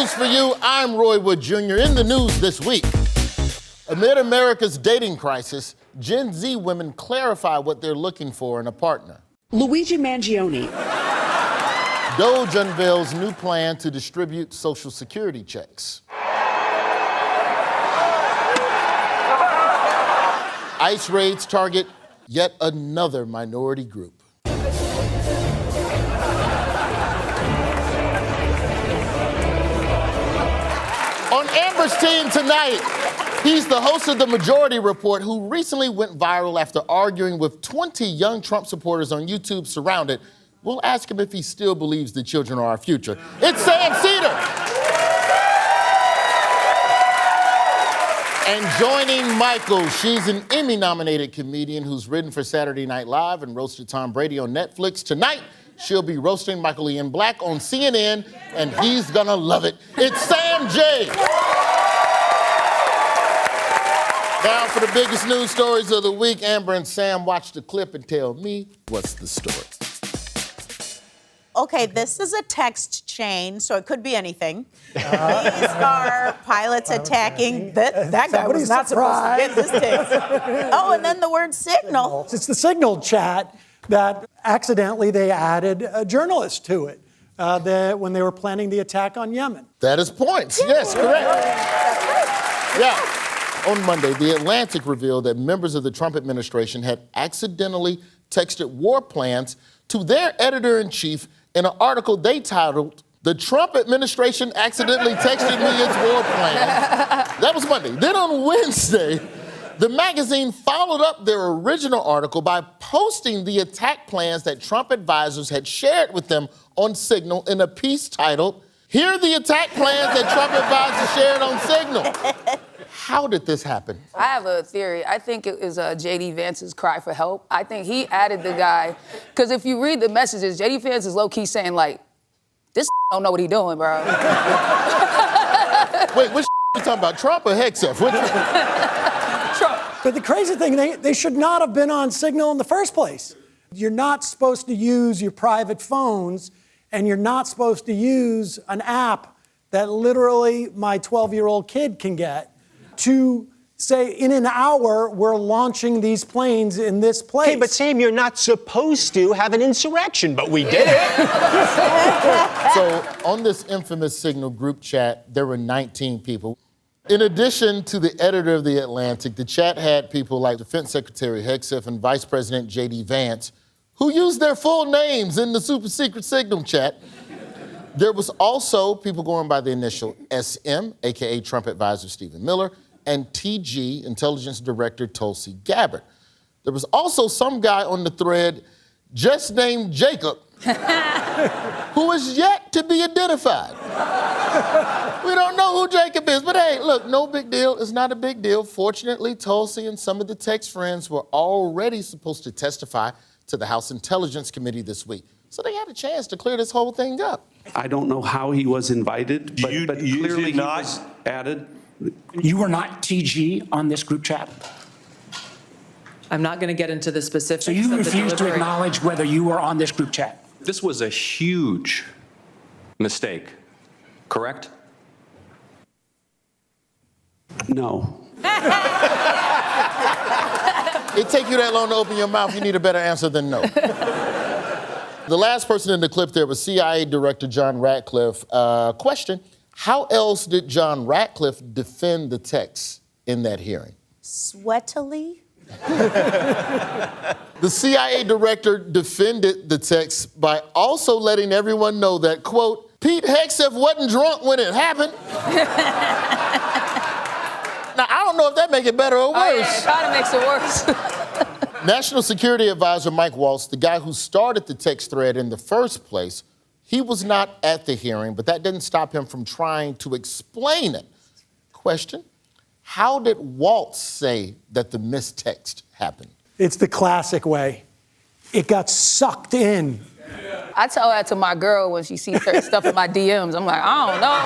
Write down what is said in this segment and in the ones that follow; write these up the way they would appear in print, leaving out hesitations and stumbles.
news for you. I'm Roy Wood Jr. In the news this week. Amid America's dating crisis, Gen Z women clarify what they're looking for in a partner. Luigi Mangione. Doge unveils new plan to distribute Social Security checks. ICE raids target yet another minority group. On Amber's team tonight, he's the host of The Majority Report, who recently went viral after arguing with 20 young Trump supporters on YouTube surrounded. We'll ask him if he still believes the children are our future. It's Sam Seder. And joining Michael, she's an Emmy-nominated comedian who's written for Saturday Night Live and roasted Tom Brady on Netflix. Tonight, she'll be roasting Michael Ian Black on CNN, and he's gonna love it. It's Sam J. Now for the biggest news stories of the week, Amber and Sam watch the clip and tell me what's the story. Okay, this is a text chain, so it could be anything. These are pilots attacking. That guy was not supposed to get this text. Oh, and then the word signal. It's the Signal chat that accidentally they added a journalist to it when they were planning the attack on Yemen. That is points. Yes, correct. Yeah. On Monday, The Atlantic revealed that members of the Trump administration had accidentally texted war plans to their editor-in-chief in an article they titled, "The Trump Administration Accidentally Texted Me Its War Plans." That was Monday. Then on Wednesday, the magazine followed up their original article by posting the attack plans that Trump advisors had shared with them on Signal in a piece titled, "Here are the attack plans that Trump advisors shared on Signal." How did this happen? I have a theory. I think it was J.D. Vance's cry for help. I think he added the guy, because if you read the messages, J.D. Vance is low-key saying, like, this don't know what he doing, bro. Wait, which you talking about, Trump or Hexef? Trump. But the crazy thing, they should not have been on Signal in the first place. You're not supposed to use your private phones, and you're not supposed to use an app that literally my 12-year-old kid can get to say, in an hour, we're launching these planes in this place. Hey, but Sam, you're not supposed to have an insurrection, but we did it. So on this infamous Signal group chat, there were 19 people. In addition to the editor of The Atlantic, the chat had people like Defense Secretary Hexef and Vice President J.D. Vance, who used their full names in the super secret Signal chat. There was also people going by the initial SM, AKA Trump advisor Stephen Miller, and TG, Intelligence Director Tulsi Gabbard. There was also some guy on the thread just named Jacob, who is yet to be identified. We don't know who Jacob is, but hey, look, no big deal. It's not a big deal. Fortunately, Tulsi and some of the text friends were already supposed to testify to the House Intelligence Committee this week. So they had a chance to clear this whole thing up. I don't know how he was invited, but clearly he was added. You were not TG on this group chat? I'm not going to get into the specifics. So you refuse to acknowledge whether you were on this group chat? This was a huge mistake, correct? No. It take you that long to open your mouth, you need a better answer than no. The last person in the clip there was CIA Director John Ratcliffe. Question, how else did John Ratcliffe defend the text in that hearing? Sweatily? The CIA director defended the text by also letting everyone know that, quote, Pete Hexef wasn't drunk when it happened. Now, I don't know if that makes it better or worse. Oh, yeah, it kind of makes it worse. National Security Advisor Mike Waltz, the guy who started the text thread in the first place, he was not at the hearing, but that didn't stop him from trying to explain it. Question, how did Waltz say that the mistext happened? It's the classic way. It got sucked in. I tell that to my girl when she sees certain stuff in my DMs. I'm like, I don't know.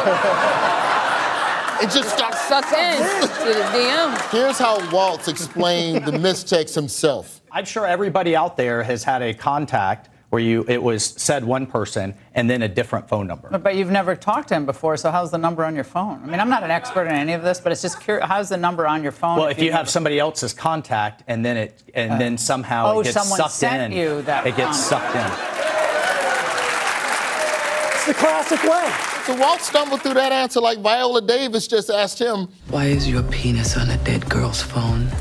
It just got sucked in to the DM. Here's how Waltz explained the mistext himself. I'm sure everybody out there has had a contact where it was said one person and then a different phone number. But you've never talked to him before, so how's the number on your phone? I mean, I'm not an expert in any of this, but it's just curious. How's the number on your phone? Well, if you have somebody else's contact and then then somehow it gets someone sucked sent in. you that it gets sucked in. It's the classic way. So Walt stumbled through that answer like Viola Davis just asked him. Why is your penis on a dead girl's phone?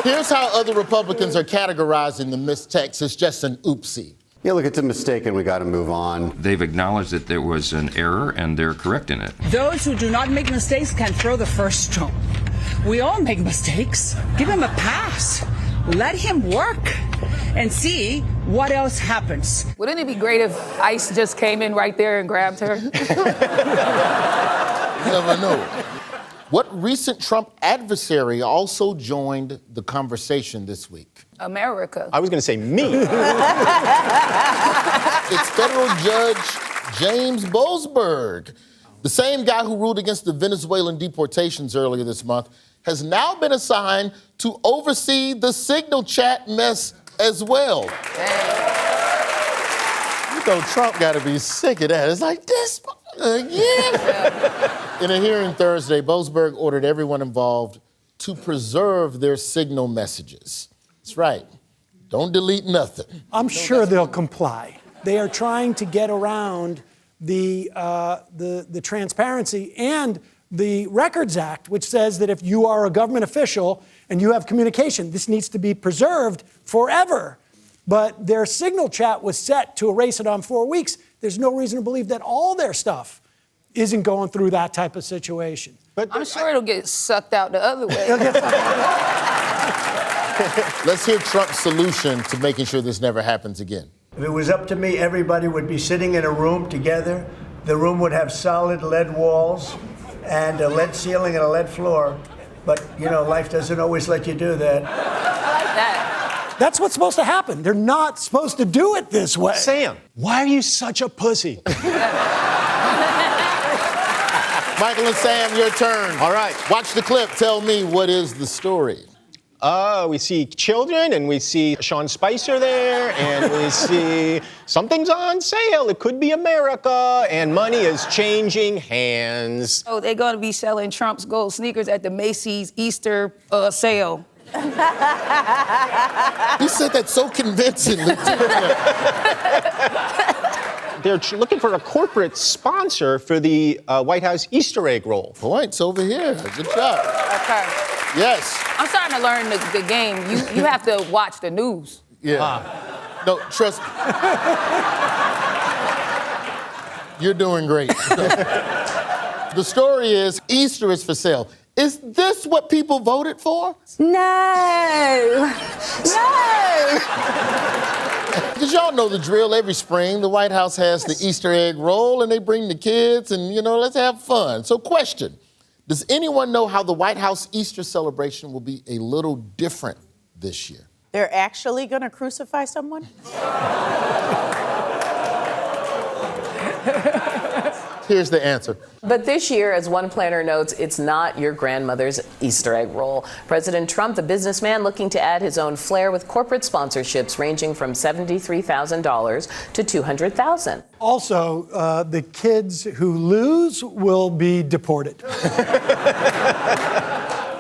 Here's how other Republicans are categorizing the mistext as just an oopsie. Yeah, look, it's a mistake and we got to move on. They've acknowledged that there was an error and they're correcting it. Those who do not make mistakes can throw the first stone. We all make mistakes. Give him a pass. Let him work and see what else happens. Wouldn't it be great if ICE just came in right there and grabbed her? You never know. What recent Trump adversary also joined the conversation this week? America. I was going to say me. It's federal judge James Boasberg. The same guy who ruled against the Venezuelan deportations earlier this month has now been assigned to oversee the Signal chat mess as well. You know, Trump got to be sick of that. It's like, this again. In a hearing Thursday, Boasberg ordered everyone involved to preserve their Signal messages. That's right. Don't delete nothing. I'm sure they'll comply. They are trying to get around the transparency and the Records Act, which says that if you are a government official and you have communication, this needs to be preserved forever. But their Signal chat was set to erase it on 4 weeks. There's no reason to believe that all their stuff isn't going through that type of situation. But I'm sure it'll get sucked out the other way. Let's hear Trump's solution to making sure this never happens again. If it was up to me, everybody would be sitting in a room together. The room would have solid lead walls and a lead ceiling and a lead floor. But, you know, life doesn't always let you do that. I like that. That's what's supposed to happen. They're not supposed to do it this way. Sam, why are you such a pussy? Michael and Sam, your turn. All right. Watch the clip. Tell me, what is the story? We see children, and we see Sean Spicer there, and we see something's on sale. It could be America, and money is changing hands. Oh, they're going to be selling Trump's gold sneakers at the Macy's Easter sale. You said that so convincingly. They're looking for a corporate sponsor for the White House Easter egg roll. Points over here. Good job. Okay. Yes. I'm starting to learn the game. You have to watch the news. Yeah. No, trust me. You're doing great. The story is Easter is for sale. Is this what people voted for? No. Because y'all know the drill. Every spring, the White House has the Easter egg roll, and they bring the kids, and, you know, let's have fun. So question, does anyone know how the White House Easter celebration will be a little different this year? They're actually going to crucify someone? Here's the answer. But this year, as one planner notes, it's not your grandmother's Easter egg roll. President Trump, the businessman, looking to add his own flair with corporate sponsorships ranging from $73,000 to $200,000. Also, the kids who lose will be deported.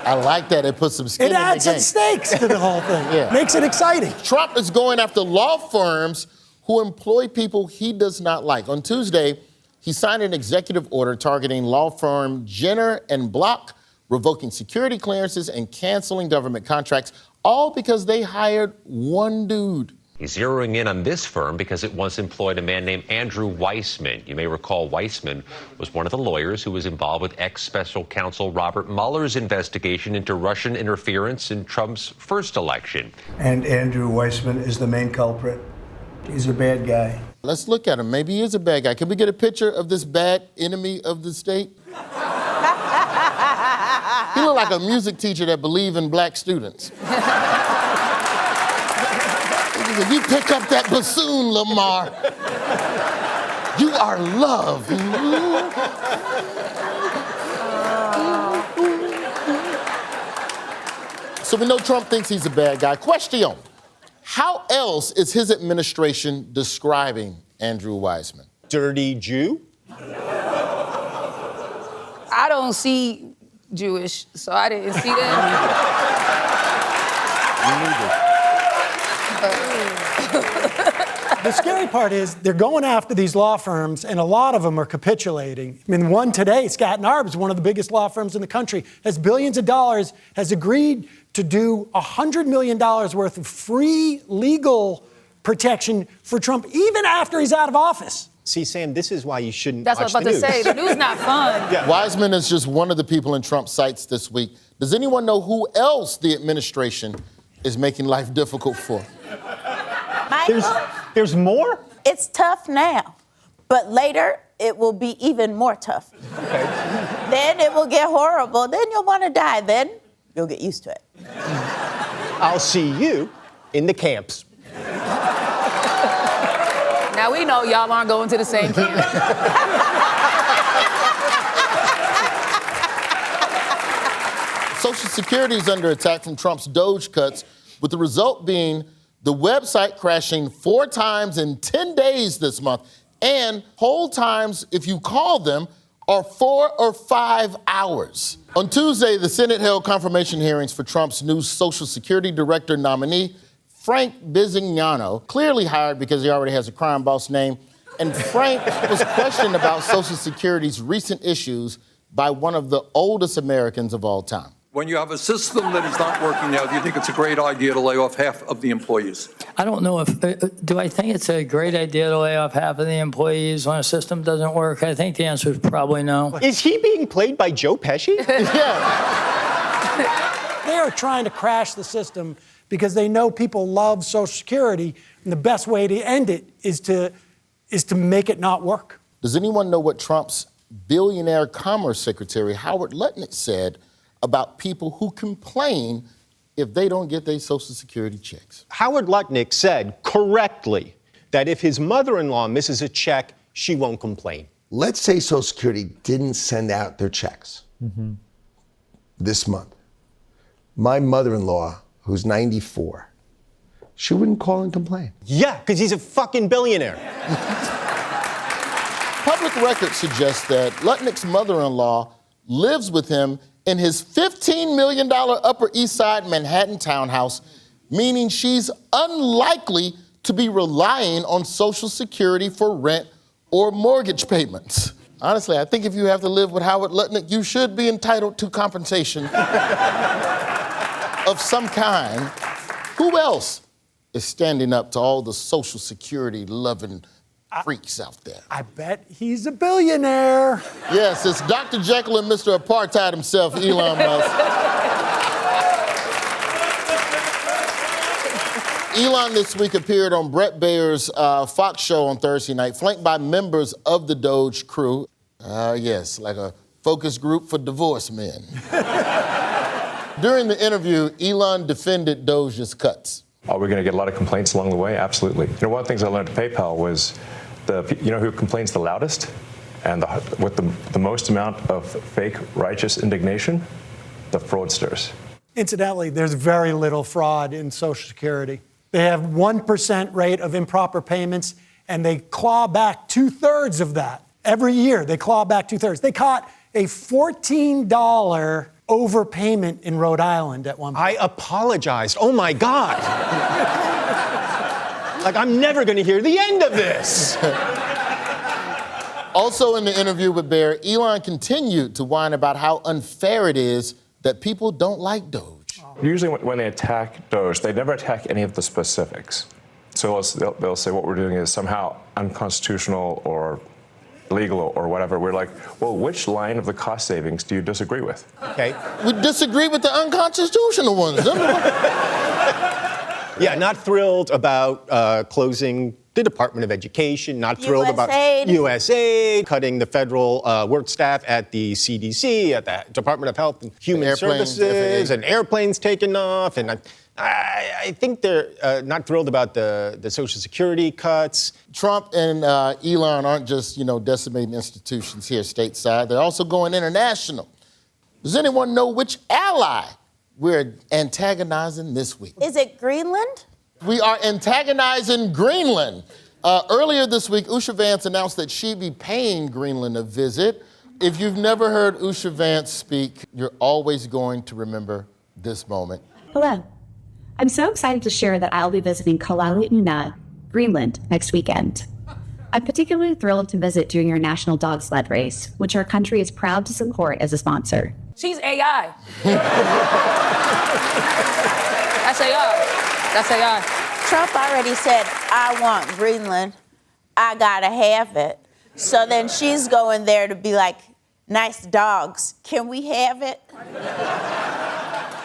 I like that. It puts some skin in the game. It adds some stakes to the whole thing. Yeah. Makes it exciting. Trump is going after law firms who employ people he does not like. On Tuesday, he signed an executive order targeting law firm Jenner and Block, revoking security clearances and canceling government contracts, all because they hired one dude. He's zeroing in on this firm because it once employed a man named Andrew Weissman. You may recall Weissman was one of the lawyers who was involved with ex-special counsel Robert Mueller's investigation into Russian interference in Trump's first election. And Andrew Weissman is the main culprit. He's a bad guy. Let's look at him. Maybe he is a bad guy. Can we get a picture of this bad enemy of the state? He looked like a music teacher that believed in black students. If you pick up that bassoon, Lamar, you are loved. So we know Trump thinks he's a bad guy. Question, How else is his administration describing Andrew Weissman? Dirty Jew? I don't see Jewish, so I didn't see that. The scary part is they're going after these law firms, and a lot of them are capitulating. I mean, one today, Skadden Arps, one of the biggest law firms in the country, has billions of dollars, has agreed to do $100 million worth of free legal protection for Trump, even after he's out of office. See, Sam, this is why you shouldn't That's watch what I was about to say. The news not fun. Yeah. Weissman is just one of the people in Trump's sights this week. Does anyone know who else the administration is making life difficult for? Michael, there's more? it's tough now, but later it will be even more tough. Okay. Then it will get horrible. Then you'll want to die. Then you'll get used to it. I'll see you in the camps. Now we know y'all aren't going to the same camp. Social Security is under attack from Trump's Doge cuts, with the result being the website crashing 4 times in 10 days this month, and hold times, if you call them, are 4 or 5 hours. On Tuesday, the Senate held confirmation hearings for Trump's new Social Security Director nominee, Frank Bisignano, clearly hired because he already has a crime boss name. And Frank was questioned about Social Security's recent issues by one of the oldest Americans of all time. When you have a system that is not working now, do you think it's a great idea to lay off half of the employees? I don't know if, do I think it's a great idea to lay off half of the employees when a system doesn't work? I think the answer is probably no. Is he being played by Joe Pesci? Yeah. They are trying to crash the system because they know people love Social Security, and the best way to end it is to make it not work. Does anyone know what Trump's billionaire Commerce Secretary, Howard Lutnick, said about people who complain if they don't get their Social Security checks? Howard Lutnick said correctly that if his mother-in-law misses a check, she won't complain. Let's say Social Security didn't send out their checks this month. My mother-in-law, who's 94, she wouldn't call and complain. Yeah, because he's a fucking billionaire. Public records suggest that Lutnick's mother-in-law lives with him in his $15 million Upper East Side Manhattan townhouse, meaning she's unlikely to be relying on Social Security for rent or mortgage payments. Honestly, I think if you have to live with Howard Lutnick, you should be entitled to compensation of some kind. Who else is standing up to all the Social Security loving freaks out there? I bet he's a billionaire. Yes, it's Dr. Jekyll and Mr. Apartheid himself, Elon Musk. Elon this week appeared on Brett Bayer's Fox show on Thursday night, flanked by members of the Doge crew. Yes, like a focus group for divorced men. During the interview, Elon defended Doge's cuts. Are we going to get a lot of complaints along the way? Absolutely. You know, one of the things I learned at PayPal was, you know who complains the loudest and with the most amount of fake righteous indignation? The fraudsters. Incidentally, there's very little fraud in Social Security. They have 1% rate of improper payments, and they claw back 2/3 of that. Every year, they claw back 2/3. They caught a $14 overpayment in Rhode Island at one point. I apologized. Oh, my God. Like, I'm never going to hear the end of this. Also in the interview with Bear, Elon continued to whine about how unfair it is that people don't like Doge. Usually when they attack Doge, they never attack any of the specifics. So they'll say what we're doing is somehow unconstitutional or illegal or whatever. We're like, well, which line of the cost savings do you disagree with? Okay. We disagree with the unconstitutional ones. Yeah, not thrilled about closing the Department of Education, not thrilled about USAID, cutting the federal work staff at the CDC, at the Department of Health and Human Services, and airplanes taking off. And I think they're not thrilled about the Social Security cuts. Trump and Elon aren't just, decimating institutions here stateside. They're also going international. Does anyone know which ally we're antagonizing this week? Is it Greenland? We are antagonizing Greenland. Earlier this week, Usha Vance announced that she'd be paying Greenland a visit. If you've never heard Usha Vance speak, you're always going to remember this moment. Hello. I'm so excited to share that I'll be visiting Kalaalleq, Greenland, next weekend. I'm particularly thrilled to visit during your national dog sled race, which our country is proud to support as a sponsor. She's AI. That's AI. That's AI. Trump already said, I want Greenland. I gotta have it. So then she's going there to be like, nice dogs. Can we have it?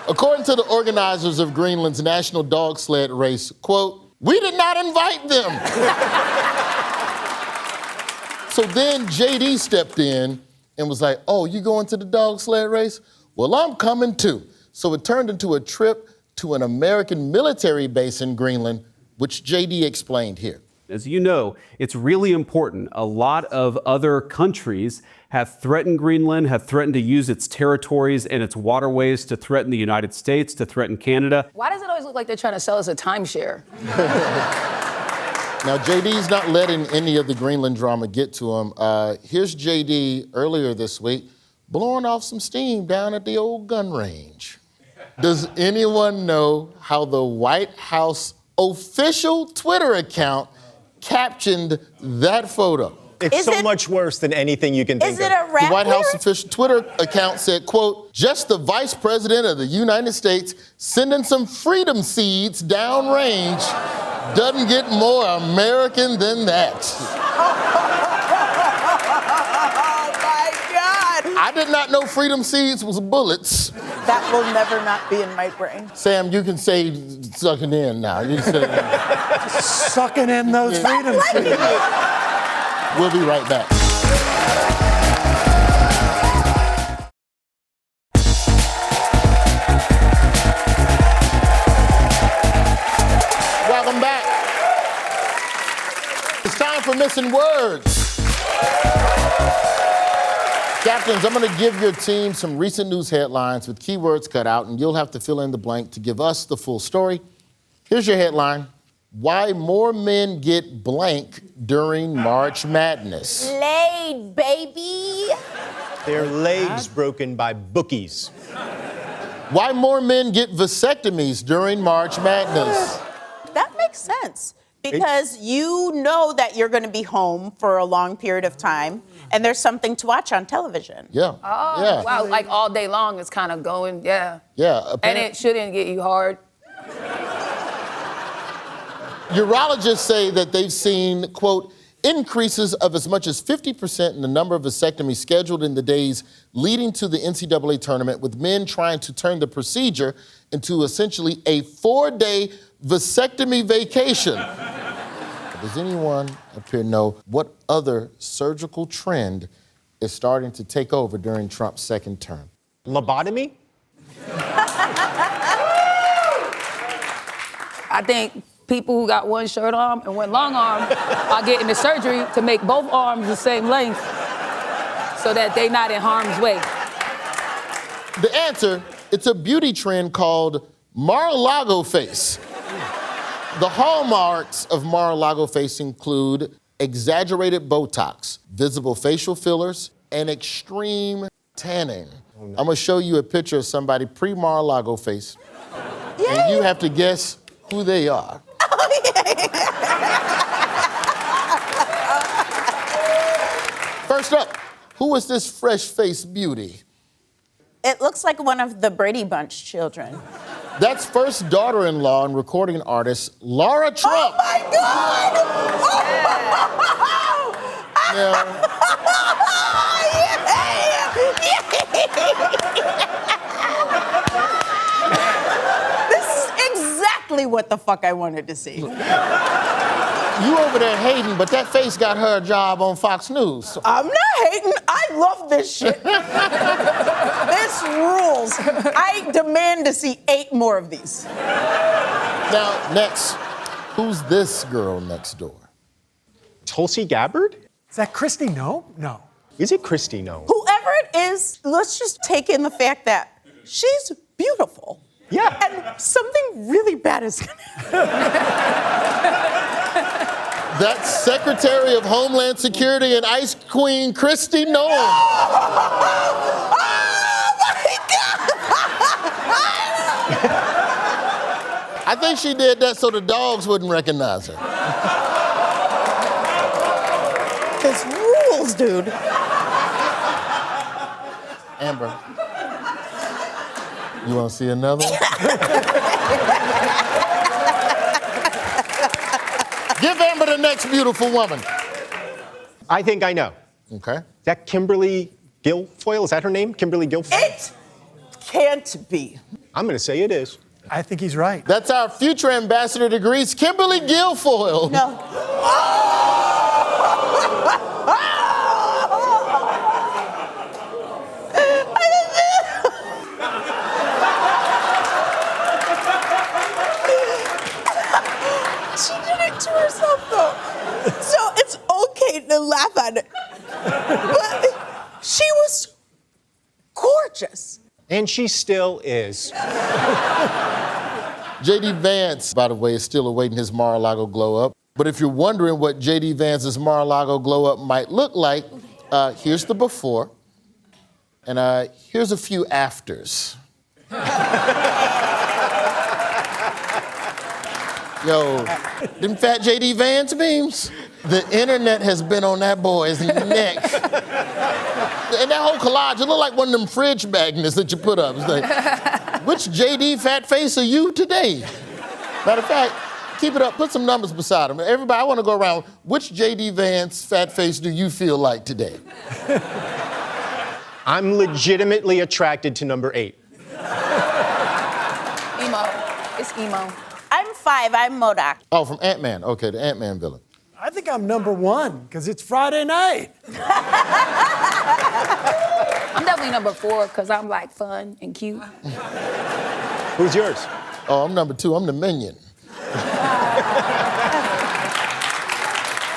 According to the organizers of Greenland's national dog sled race, quote, we did not invite them. So then JD stepped in and was like, oh, you going to the dog sled race? Well, I'm coming too. So it turned into a trip to an American military base in Greenland, which JD explained here. As you know, it's really important. A lot of other countries have threatened Greenland, have threatened to use its territories and its waterways to threaten the United States, to threaten Canada. Why does it always look like they're trying to sell us a timeshare? Now, JD's not letting any of the Greenland drama get to him. Here's JD earlier this week blowing off some steam down at the old gun range. Does anyone know how the White House official Twitter account captioned that photo? It's so much worse than anything you can think of. Is it a rap The White House lyric? official Twitter account said, quote, just the Vice President of the United States sending some freedom seeds downrange doesn't get more American than that. Oh my God. I did not know freedom seeds was bullets. That will never not be in my brain. Sam, you can say sucking in now. You can say Sucking in those freedom seeds. We'll be right back. Welcome back. It's time for Missing Words. Captains, I'm going to give your team some recent news headlines with keywords cut out, and you'll have to fill in the blank to give us the full story. Here's your headline. Why more men get blank during March Madness. Laid, baby. Their legs broken by bookies. Why more men get vasectomies during March Madness. That makes sense. Because you know that you're going to be home for a long period of time, and there's something to watch on television. Yeah. Oh, yeah. wow. Like all day long, it's kind of going, yeah. Yeah. And it shouldn't get you hard. Urologists say that they've seen, quote, increases of as much as 50% in the number of vasectomies scheduled in the days leading to the NCAA tournament, with men trying to turn the procedure into essentially a 4-day vasectomy vacation. Does anyone up here know what other surgical trend is starting to take over during Trump's second term? Lobotomy? I think people who got one short arm and one long arm are getting the surgery to make both arms the same length so that they're not in harm's way. The answer, it's a beauty trend called Mar-a-Lago face. The hallmarks of Mar-a-Lago face include exaggerated Botox, visible facial fillers, and extreme tanning. I'm gonna show you a picture of somebody pre-Mar-a-Lago face. Yay. And you have to guess who they are. First up, who is this fresh-faced beauty? It looks like one of the Brady Bunch children. That's first daughter-in-law and recording artist Laura Trump. Oh my God! This is exactly what the fuck I wanted to see. You over there hating, but that face got her a job on Fox News. I'm not hating. I love this shit. This rules. I demand to see 8 more of these. Now, next, who's this girl next door? Tulsi Gabbard? Is that Christy No? No. Is it Christy No? Whoever it is, let's just take in the fact that she's beautiful. Yeah. And something really bad is going to happen. That's Secretary of Homeland Security and Ice Queen Kristi Noem. Oh my God! I think she did that so the dogs wouldn't recognize her. There's rules, dude. Amber, you want to see another one? Give Amber the next beautiful woman. I think I know. Okay. Is that Kimberly Guilfoyle? Is that her name? Kimberly Guilfoyle? It can't be. I'm going to say it is. I think he's right. That's our future ambassador to Greece, Kimberly Guilfoyle. No. She did it to herself, though. So it's okay to laugh at it. But she was gorgeous. And she still is. J.D. Vance, by the way, is still awaiting his Mar-a-Lago glow-up. But if you're wondering what J.D. Vance's Mar-a-Lago glow-up might look like, here's the before, and here's a few afters. Yo, them fat J.D. Vance memes? The internet has been on that boy's neck. And that whole collage, it looked like one of them fridge magnets that you put up. It's like, which J.D. fat face are you today? Matter of fact, keep it up, put some numbers beside them. Everybody, I want to go around, which J.D. Vance fat face do you feel like today? I'm legitimately attracted to number 8. Emo. It's emo. I'm 5, I'm MODOK. Oh, from Ant-Man. Okay, the Ant-Man villain. I think I'm number 1, because it's Friday night. I'm definitely number 4, because I'm like fun and cute. Who's yours? Oh, I'm number 2. I'm the minion.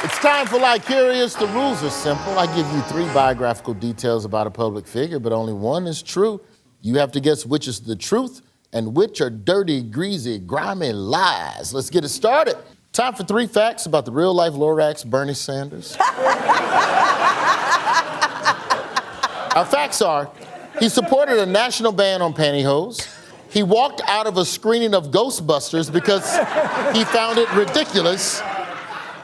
It's time for Like Curious. The rules are simple. I give you 3 biographical details about a public figure, but only one is true. You have to guess which is the truth and which are dirty, greasy, grimy lies. Let's get it started. Time for 3 facts about the real-life Lorax Bernie Sanders. Our facts are, he supported a national ban on pantyhose. He walked out of a screening of Ghostbusters because he found it ridiculous.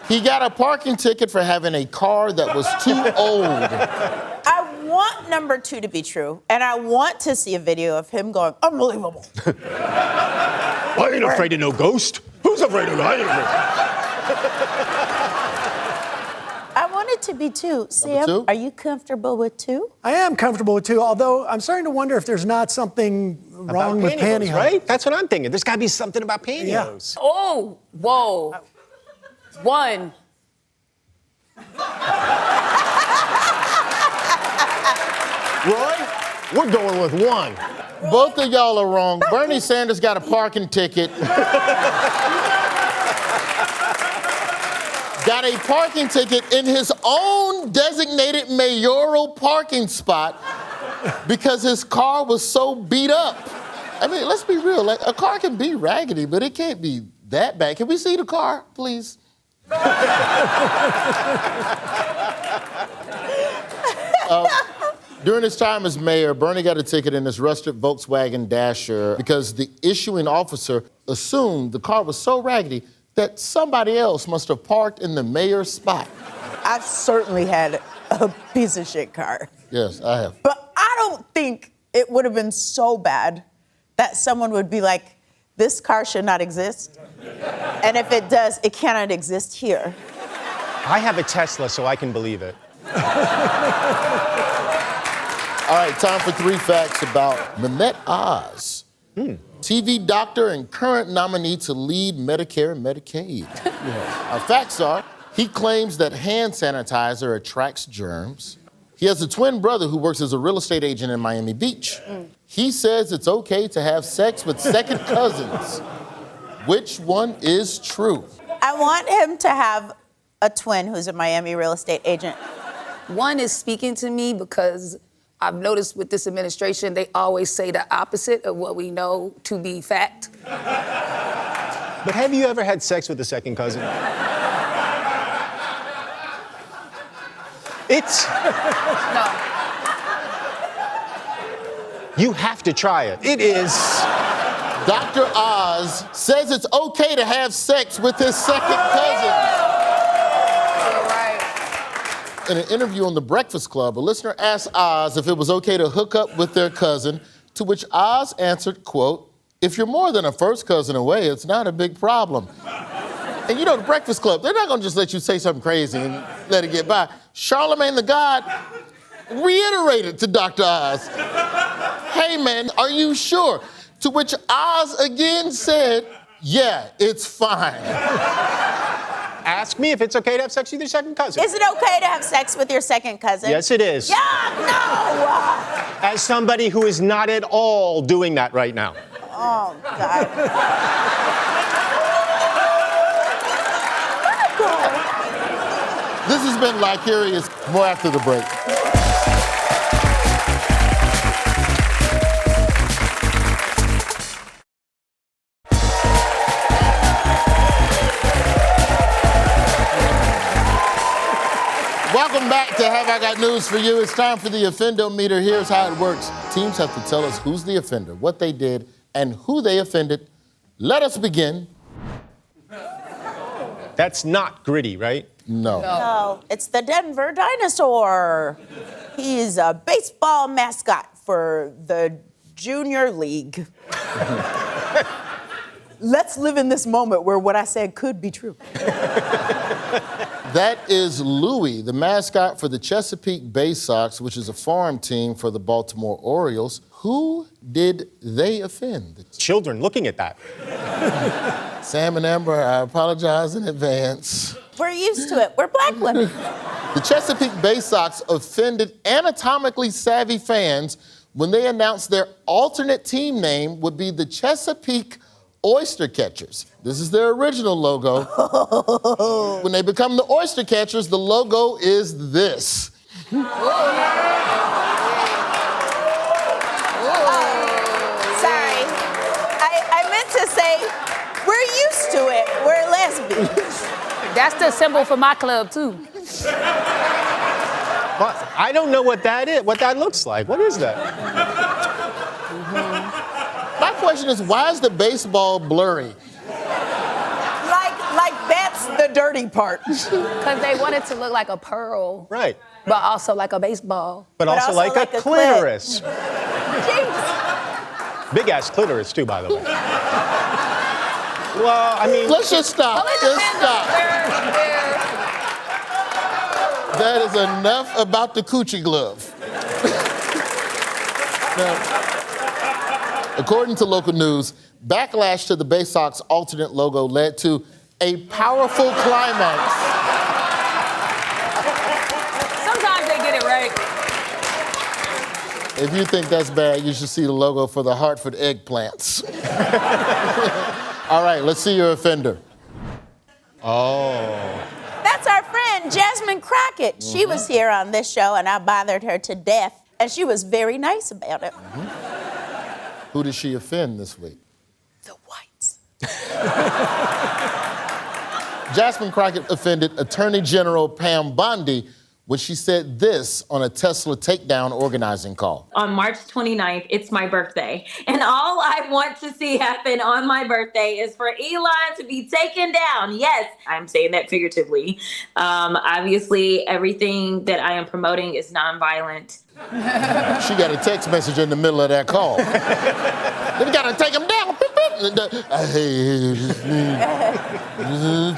He got a parking ticket for having a car that was too old. I want number 2 to be true, and I want to see a video of him going, unbelievable. I ain't afraid of no ghost. Who's afraid of that? I want it to be 2. Sam, 2? are you comfortable with 2? I am comfortable with 2, although I'm starting to wonder if there's not something wrong with pantyhose. Right? That's what I'm thinking. There's got to be something about pantyhose. Yeah. Oh, whoa. 1. Roy, we're going with 1. Both of y'all are wrong. Bernie Sanders got a parking ticket. Got a parking ticket in his own designated mayoral parking spot because his car was so beat up. I mean, let's be real. Like, a car can be raggedy, but it can't be that bad. Can we see the car, please? During his time as mayor, Bernie got a ticket in this rusted Volkswagen Dasher because the issuing officer assumed the car was so raggedy that somebody else must have parked in the mayor's spot. I've certainly had a piece of shit car. Yes, I have. But I don't think it would have been so bad that someone would be like, this car should not exist. And if it does, it cannot exist here. I have a Tesla, so I can believe it. All right, time for 3 facts about Mehmet Oz. TV doctor and current nominee to lead Medicare and Medicaid. Our facts are, he claims that hand sanitizer attracts germs. He has a twin brother who works as a real estate agent in Miami Beach. He says it's okay to have sex with second cousins. Which one is true? I want him to have a twin who's a Miami real estate agent. 1 is speaking to me because I've noticed with this administration, they always say the opposite of what we know to be fact. But have you ever had sex with a second cousin? It's... No. You have to try it. It is... Dr. Oz says it's okay to have sex with his second cousin. In an interview on The Breakfast Club, a listener asked Oz if it was okay to hook up with their cousin, to which Oz answered, quote, "If you're more than a first cousin away, it's not a big problem." And you know, The Breakfast Club, they're not gonna just let you say something crazy and let it get by. Charlemagne the God reiterated to Dr. Oz, "Hey man, are you sure?" To which Oz again said, "Yeah, it's fine." Ask me if it's okay to have sex with your second cousin. Is it okay to have sex with your second cousin? Yes, it is. Yeah, no! As somebody who is not at all doing that right now. Oh, God. This has been Lycurious. More after the break. Welcome back to Have I Got News for You. It's time for the Offendometer. Here's how it works. Teams have to tell us who's the offender, what they did, and who they offended. Let us begin. That's not Gritty, right? No. No, it's the Denver Dinosaur. He's a baseball mascot for the Junior League. Let's live in this moment where what I said could be true. That is Louie, the mascot for the Chesapeake Bay Sox, which is a farm team for the Baltimore Orioles. Who did they offend? Children looking at that. Sam and Amber, I apologize in advance. We're used to it. We're black women. The Chesapeake Bay Sox offended anatomically savvy fans when they announced their alternate team name would be the Chesapeake Oyster Catchers. This is their original logo. When they become the Oyster Catchers, the logo is this. Sorry. I meant to say, we're used to it. We're lesbians. That's the symbol for my club, too. But I don't know what that is, what that looks like. What is that? My question is, why is the baseball blurry? Like that's the dirty part. Because they wanted to look like a pearl. Right. But also like a baseball. But also like a clitoris. Big ass clitoris, too, by the way. Well, I mean... Let's just stop. Just stop. That is enough about the coochie glove. Now, according to local news, backlash to the Bay Sox alternate logo led to a powerful climax. Sometimes they get it right. If you think that's bad, you should see the logo for the Hartford eggplants. All right, let's see your offender. Oh. That's our friend, Jasmine Crockett. She was here on this show, and I bothered her to death, and she was very nice about it. Who did she offend this week? The whites. Jasmine Crockett offended Attorney General Pam Bondi when she said this on a Tesla takedown organizing call. On March 29th, it's my birthday. And all I want to see happen on my birthday is for Elon to be taken down. Yes, I'm saying that figuratively. Obviously, everything that I am promoting is nonviolent. She got a text message in the middle of that call. Then we gotta take him down.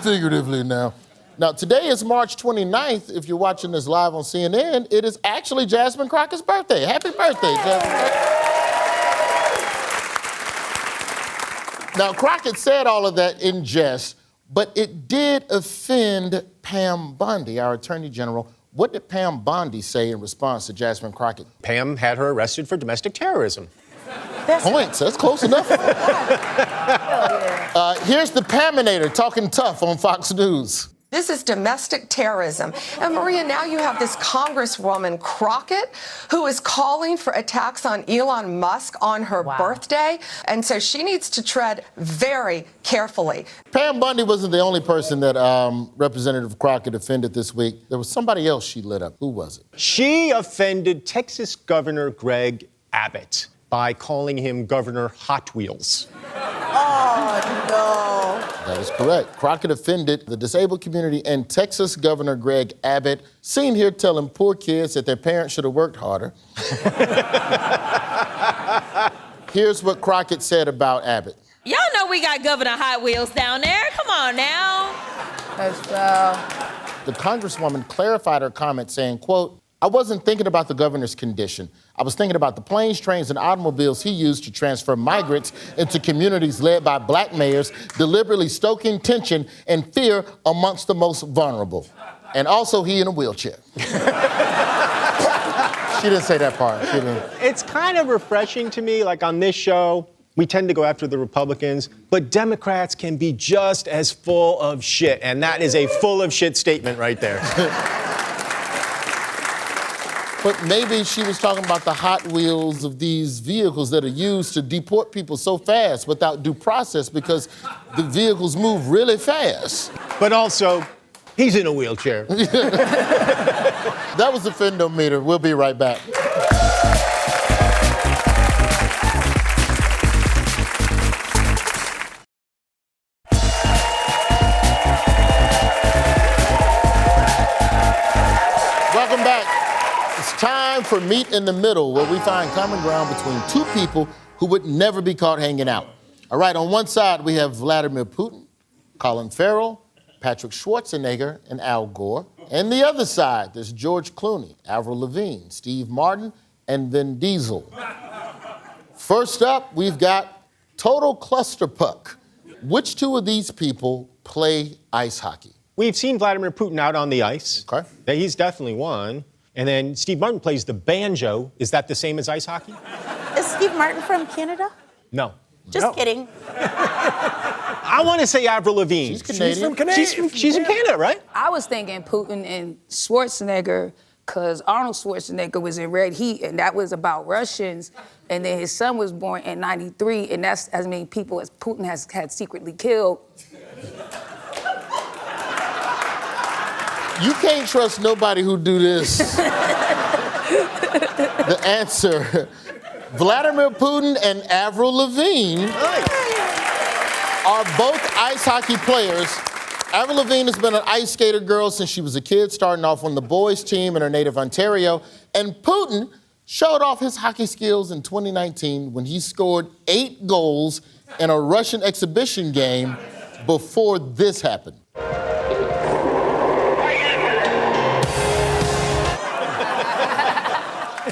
Figuratively now. Now, today is March 29th. If you're watching this live on CNN, it is actually Jasmine Crockett's birthday. Happy birthday, Jasmine. Now, Crockett said all of that in jest, but it did offend Pam Bondi, our Attorney General. What did Pam Bondi say in response to Jasmine Crockett? Pam had her arrested for domestic terrorism. Points, that's close enough. Here's the Paminator talking tough on Fox News. This is domestic terrorism. And Maria, now you have this Congresswoman Crockett who is calling for attacks on Elon Musk on her birthday. And so she needs to tread very carefully. Pam Bundy wasn't the only person that Representative Crockett offended this week. There was somebody else she lit up. Who was it? She offended Texas Governor Greg Abbott by calling him Governor Hot Wheels. Oh, no. That is correct. Crockett offended the disabled community and Texas Governor Greg Abbott, seen here telling poor kids that their parents should have worked harder. Here's what Crockett said about Abbott. Y'all know we got Governor Hot Wheels down there. Come on now. The Congresswoman clarified her comment saying, quote, I wasn't thinking about the governor's condition. I was thinking about the planes, trains, and automobiles he used to transfer migrants into communities led by black mayors, deliberately stoking tension and fear amongst the most vulnerable. And also he in a wheelchair. She didn't say that part. She didn't. It's kind of refreshing to me, like on this show, we tend to go after the Republicans, but Democrats can be just as full of shit, and that is a full of shit statement right there. But maybe she was talking about the Hot Wheels of these vehicles that are used to deport people so fast without due process because the vehicles move really fast. But also, he's in a wheelchair. That was the Fendometer. We'll be right back. Welcome back. It's time for Meet in the Middle, where we find common ground between two people who would never be caught hanging out. All right, on one side, we have Vladimir Putin, Colin Farrell, Patrick Schwarzenegger, and Al Gore. And the other side, there's George Clooney, Avril Lavigne, Steve Martin, and Vin Diesel. First up, we've got Total Clusterfuck. Which two of these people play ice hockey? We've seen Vladimir Putin out on the ice. Okay. He's definitely one. And then Steve Martin plays the banjo. Is that the same as ice hockey? Is Steve Martin from Canada? No. Just kidding. I want to say Avril Lavigne. She's Canadian. She's from Canada. She's in Canada, right? I was thinking Putin and Schwarzenegger, because Arnold Schwarzenegger was in Red Heat, and that was about Russians. And then his son was born in '93, and that's as many people as Putin has had secretly killed. You can't trust nobody who do this. The answer, Vladimir Putin and Avril Lavigne are both ice hockey players. Avril Lavigne has been an ice skater girl since she was a kid, starting off on the boys' team in her native Ontario. And Putin showed off his hockey skills in 2019 when he scored 8 goals in a Russian exhibition game before this happened.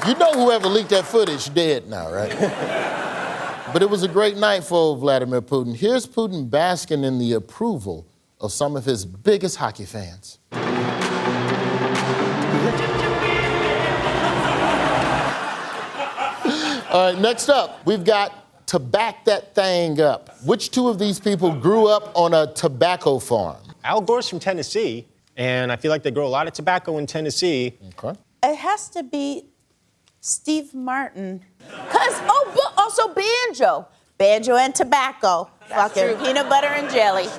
You know whoever leaked that footage dead now, right? But it was a great night for Vladimir Putin. Here's Putin basking in the approval of some of his biggest hockey fans. All right, next up, we've got To Back That Thing Up. Which two of these people grew up on a tobacco farm? Al Gore's from Tennessee, and I feel like they grow a lot of tobacco in Tennessee. Okay. It has to be Steve Martin. But also banjo. Banjo and tobacco. Fucking peanut butter and jelly.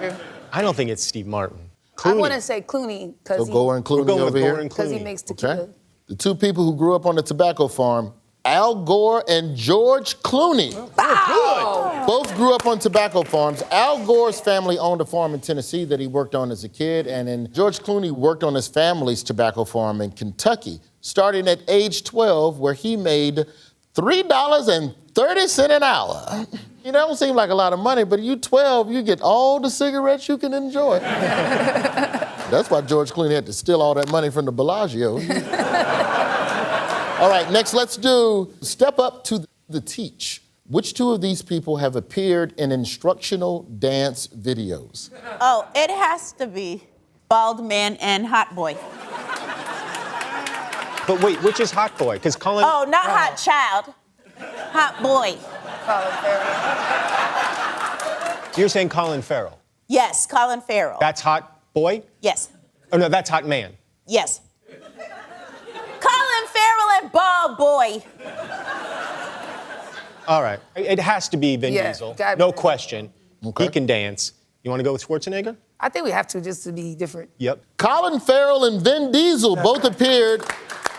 I don't think it's Steve Martin. Clooney. I want to say Clooney, because So Gore and Clooney over here? Because he makes tequila. Okay. The two people who grew up on the tobacco farm, Al Gore and George Clooney. Wow. Both grew up on tobacco farms. Al Gore's family owned a farm in Tennessee that he worked on as a kid, and then George Clooney worked on his family's tobacco farm in Kentucky, starting at age 12, where he made $3.30 an hour. You know, that don't seem like a lot of money, but you 12, you get all the cigarettes you can enjoy. That's why George Clooney had to steal all that money from the Bellagio. All right, next let's do Step Up to the Teach. Which two of these people have appeared in instructional dance videos? Oh, it has to be Bald Man and Hot Boy. But wait, which is Hot Boy? Because Colin... Oh, not Hot Child. Hot Boy. Colin Farrell. You're saying Colin Farrell. Yes, Colin Farrell. That's Hot Boy? Yes. Oh, no, that's Hot Man. Yes. Colin Farrell and Bald Boy. All right. It has to be Vin Diesel. No question. Okay. He can dance. You want to go with Schwarzenegger? I think we have to just to be different. Yep. Colin Farrell and Vin Diesel both appeared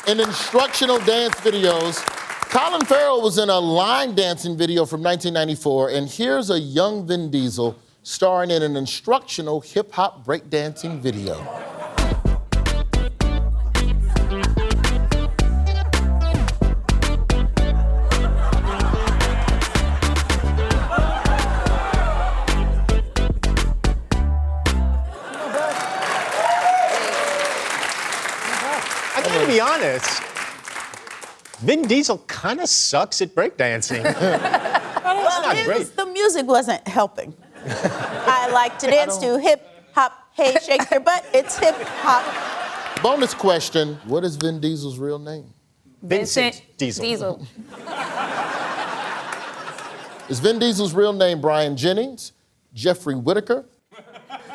in instructional dance videos. Colin Farrell was in a line dancing video from 1994, and here's a young Vin Diesel starring in an instructional hip-hop breakdancing video. I gotta be honest, Vin Diesel kind of sucks at breakdancing. The music wasn't helping. I like to dance to hip hop, hey, shake your butt, it's hip hop. Bonus question, what is Vin Diesel's real name? Vincent Diesel. Is Vin Diesel's real name Brian Jennings, Jeffrey Whitaker,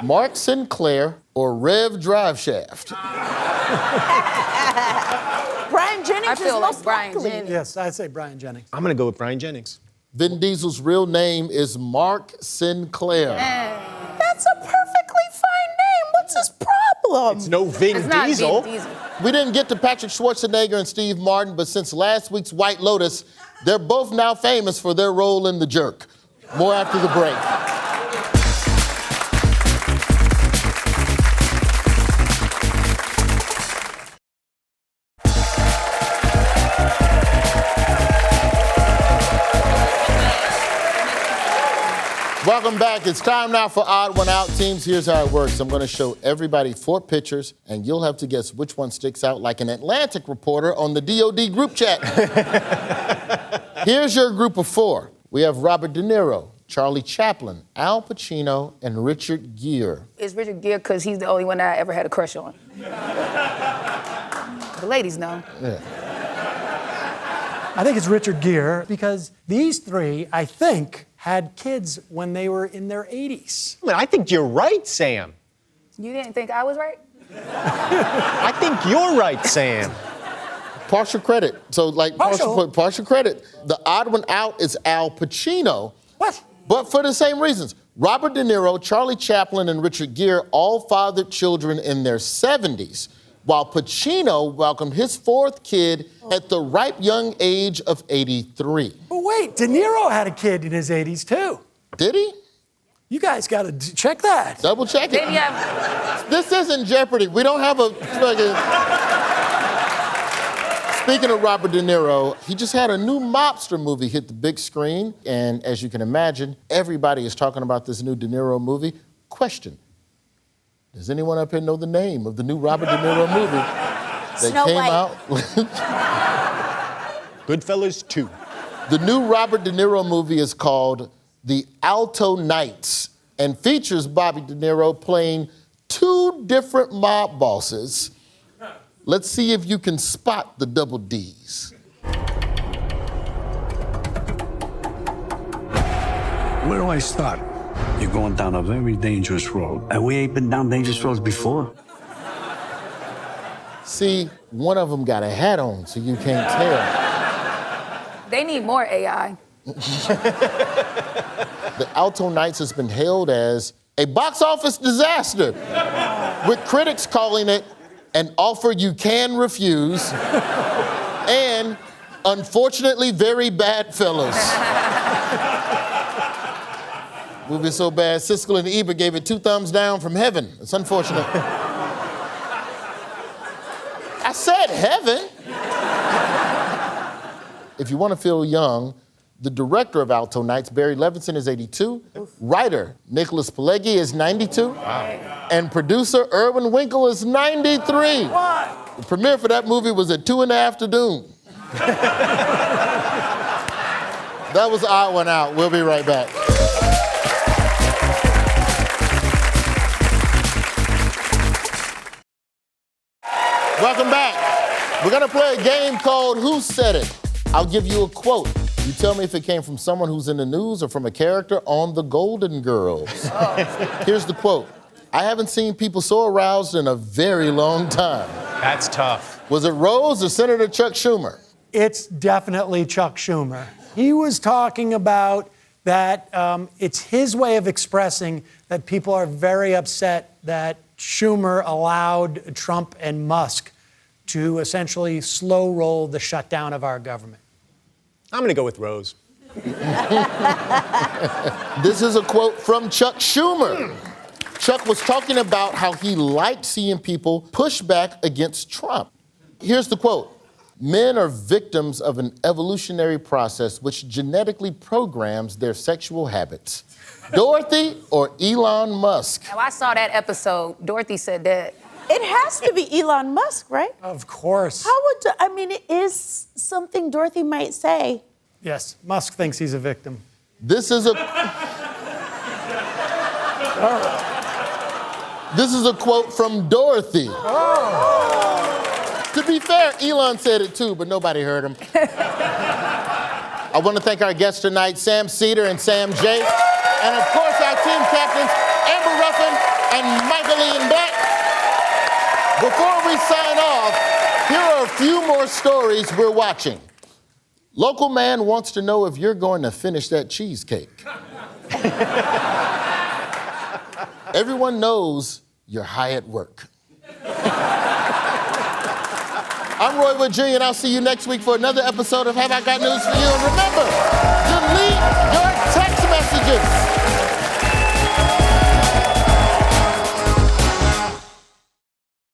Mark Sinclair, or Rev Driveshaft? Brian Jennings I feel is like most Brian likely. Jennings. Yes, I'd say Brian Jennings. I'm gonna go with Brian Jennings. Vin Diesel's real name is Mark Sinclair. That's a perfectly fine name. What's his problem? It's no Vin It's not Diesel. Vin Diesel. We didn't get to Patrick Schwarzenegger and Steve Martin, but since last week's White Lotus, they're both now famous for their role in The Jerk. More after the break. Welcome back. It's time now for Odd One Out. Teams, here's how it works. I'm going to show everybody 4 pictures, and you'll have to guess which one sticks out like an Atlantic reporter on the DOD group chat. Here's your group of 4. We have Robert De Niro, Charlie Chaplin, Al Pacino, and Richard Gere. It's Richard Gere because he's the only one that I ever had a crush on. The ladies know. Yeah. I think it's Richard Gere because these 3, I think, had kids when they were in their 80s. I think you're right, Sam. You didn't think I was right? I think you're right, Sam. Partial credit. So, partial credit. The odd one out is Al Pacino. What? But for the same reasons. Robert De Niro, Charlie Chaplin, and Richard Gere all fathered children in their 70s, while Pacino welcomed his 4th kid at the ripe young age of 83. But wait, De Niro had a kid in his 80s too. Did he? You guys got to check that. Double check it. Maybe This isn't Jeopardy. We don't have a Speaking of Robert De Niro, he just had a new mobster movie hit the big screen. And as you can imagine, everybody is talking about this new De Niro movie. Question. Does anyone up here know the name of the new Robert De Niro movie that Snow came White. out? Goodfellas 2. The new Robert De Niro movie is called The Alto Knights and features Bobby De Niro playing 2 different mob bosses. Let's see if you can spot the double D's. Where do I start? You're going down a very dangerous road. And we ain't been down dangerous roads before. See, one of them got a hat on, so you can't tell. They need more AI. The Alto Knights has been hailed as a box office disaster, with critics calling it an offer you can refuse and unfortunately very bad fellows. Movie so bad, Siskel and Ebert gave it 2 thumbs down from heaven. It's unfortunate. I said heaven. If you want to feel young, the director of Alto Knights, Barry Levinson, is 82. Writer Nicholas Pileggi is 92. Wow. And producer Irwin Winkle is 93. What? The premiere for that movie was at 2 in the afternoon. That was Odd One Out. We'll be right back. Welcome back. We're gonna play a game called Who Said It? I'll give you a quote. You tell me if it came from someone who's in the news or from a character on The Golden Girls. Here's the quote. I haven't seen people so aroused in a very long time. That's tough. Was it Rose or Senator Chuck Schumer? It's definitely Chuck Schumer. He was talking about that it's his way of expressing that people are very upset that Schumer allowed Trump and Musk to essentially slow roll the shutdown of our government. I'm going to go with Rose. This is a quote from Chuck Schumer. Chuck was talking about how he liked seeing people push back against Trump. Here's the quote. Men are victims of an evolutionary process which genetically programs their sexual habits. Dorothy or Elon Musk? Now, I saw that episode. Dorothy said that. It has to be Elon Musk, right? Of course. How would, it is something Dorothy might say. Yes, Musk thinks he's a victim. This is a quote from Dorothy. To be fair, Elon said it too, but nobody heard him. I want to thank our guests tonight, Sam Seder and Sam J. And of course, our team captains, Amber Ruffin and Michael Ian Black. Before we sign off, here are a few more stories we're watching. Local man wants to know if you're going to finish that cheesecake. Everyone knows you're high at work. I'm Roy Wood Jr., and I'll see you next week for another episode of Have I Got News for You. And remember, delete your text messages.